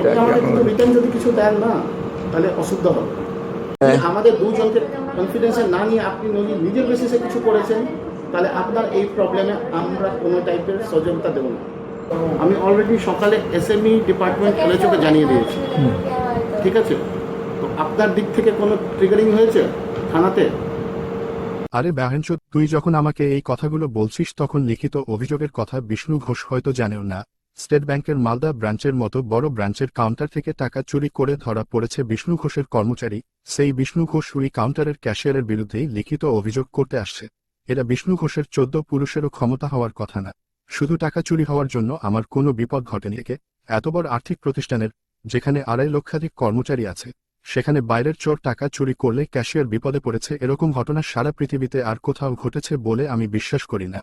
এটা আপনি আমাদের কিন্তু রিটার্ন যদি কিছু দেন না তাহলে অশুদ্ধ হবে। আমাদের দুজনকে কনফিডেন্সে না নিয়ে আপনি নিজের বেসিসে কিছু করেছেন, তাহলে আপনার এই প্রবলেমে আমরা কোনো টাইপের সহযোগিতা দেবো না। আমি অলরেডি সকালে এসএমই ডিপার্টমেন্ট এলএচওকে জানিয়ে দিয়েছি, ঠিক আছে? তো আপনার দিক থেকে কোনো ট্রিগারিং হয়েছে থানাতে? আরে বাহেনচোদ, তুই যখন আমাকে এই কথাগুলো বলছিস তখন লিখিত অভিযোগের কথা বিষ্ণু ঘোষ হয়তো জানেও না। স্টেট ব্যাংকের মালদা ব্রাঞ্চের মতো বড় ব্রাঞ্চের কাউন্টার থেকে টাকা চুরি করে ধরা পড়েছে বিষ্ণু ঘোষের কর্মচারী। সেই বিষ্ণু ঘোষ ওই কাউন্টারের ক্যাশিয়ারের বিরুদ্ধেই লিখিত অভিযোগ করতে আসছে। এরা বিষ্ণু ঘোষের 14 পুরুষেরও ক্ষমতা হওয়ার কথা না। শুধু টাকা চুরি হওয়ার জন্য আমার কোনো বিপদ ঘটেনি। এত বড় আর্থিক প্রতিষ্ঠানের, যেখানে 2.5 লক্ষাধিক কর্মচারী আছে, সেখানে বাইরের চোর টাকা চুরি করলে ক্যাশিয়ার বিপদে পড়েছে, এরকম ঘটনা সারা পৃথিবীতে আর কোথাও ঘটেছে বলে আমি বিশ্বাস করি না।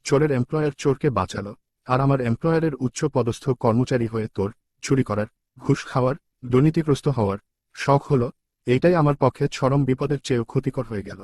চোরের এমপ্লয়ার চোরকে বাঁচালো, আর আমার এমপ্লয়ারের উচ্চ পদস্থ কর্মচারী হয়ে তোর চুরি করার, ঘুষ খাওয়ার, দুর্নীতিগ্রস্ত হওয়ার শখ হলো। এইটাই আমার পক্ষে চরম বিপদের চেয়েও ক্ষতিকর হয়ে গেল।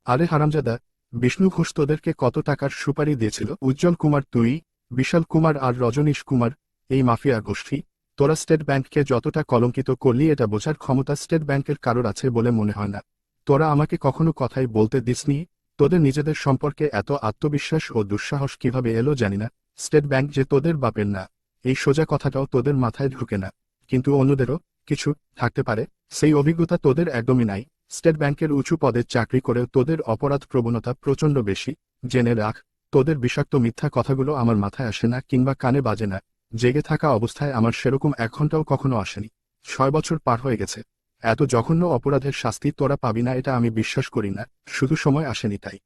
আরে হারামজাদা, বিষ্ণু ঘোষ তোদেরকে কত টাকার সুপারি দিয়েছিল? উজ্জ্বল কুমার, তুই, বিশাল কুমার আর রজনীশ কুমার, এই মাফিয়া গোষ্ঠী। তোরা স্টেট ব্যাংককে যতটা কলঙ্কিত করলি এটা বোঝার ক্ষমতা স্টেট ব্যাংকের কারোর আছে বলে মনে হয় না। তোরা আমাকে কখনো কথাই বলতে দিসনি। তোদের নিজেদের সম্পর্কে এত আত্মবিশ্বাস ও দুঃসাহস কিভাবে এলো জানি না। স্টেট ব্যাংক যে তোদের বাপের না, এই সোজা কথাটাও তোদের মাথায় ঢুকে না। কিন্তু অন্যদেরও কিছু থাকতে পারে, সেই অভিজ্ঞতা তোদের একদমই নাই। স্টেট ব্যাংকের উঁচু পদে চাকরি করেও তোদের অপরাধ প্রবণতা প্রচণ্ড বেশি। জেনে রাখ, তোদের বিষাক্ত মিথ্যা কথাগুলো আমার মাথায় আসে না কিংবা কানে বাজে না। জেগে থাকা অবস্থায় আমার সেরকম 1 ঘন্টাও কখনো আসেনি। 6 বছর পার হয়ে গেছে। এত জঘন্য অপরাধের শাস্তি তোরা পাবি না এটা আমি বিশ্বাস করি না, শুধু সময় আসেনি তাই।